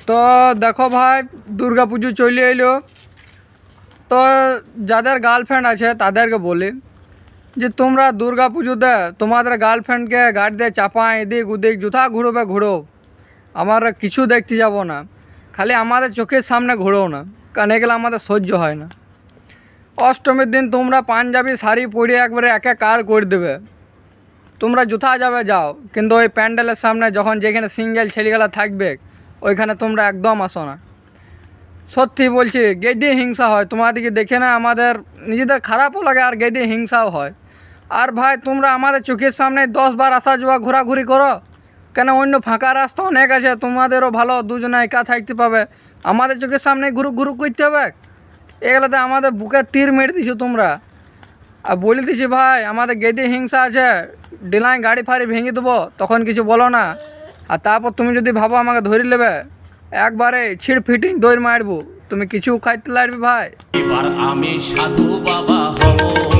তো দেখো ভাই, দুর্গা পুজো চলে এলো। তো যাদের গার্লফ্রেন্ড আছে তাদেরকে বলি যে তোমরা দুর্গা পুজোতে তোমাদের গার্লফ্রেন্ডকে গাড়ি দিয়ে চাপা এদিক ওদিক যথা ঘুরবে ঘুরো, আমরা কিছু দেখতে যাব না। খালি আমাদের চোখের সামনে ঘুরো না, কারণ এগুলো আমাদের সহ্য হয় না। অষ্টমীর দিন তোমরা পাঞ্জাবি শাড়ি পরে একবারে একে কার করে দেবে। তোমরা যথা যাবে যাও, কিন্তু ওই প্যান্ডেলের সামনে যখন যেখানে সিঙ্গেল ছেলেগুলা থাকবে ওইখানে তোমরা একদম আসো না। সত্যি বলছি, গেদে হিংসা হয় তোমাদেরকে দেখে, না আমাদের নিজেদের খারাপও লাগে আর গেদে হিংসাও হয়। আর ভাই তোমরা আমাদের চোখের সামনে 10 বার আসা যাওয়া ঘোরাঘুরি করো কেন? অন্য ফাঁকা রাস্তা অনেক আছে, তোমাদেরও ভালো দুজনে একা থাকতে পাবে। আমাদের চোখের সামনে ঘুরু ঘুরু করতে হবে, এগুলোতে আমাদের বুকে তীর মেরে দিছো তোমরা। আর বলে দিছি ভাই, আমাদের গেদে হিংসা আছে, ডিলাইন গাড়ি ফাড়ি ভেঙে দেবো, তখন কিছু বলো না। আর তারপর তুমি যদি ভাবো আমাকে ধরে নেবে, একবারে ছিঁড় ফিটিং দৌড় মারবো, তুমি কিছু খাইতে লাগবে ভাই। এবার আমি সাধু বাবা হব।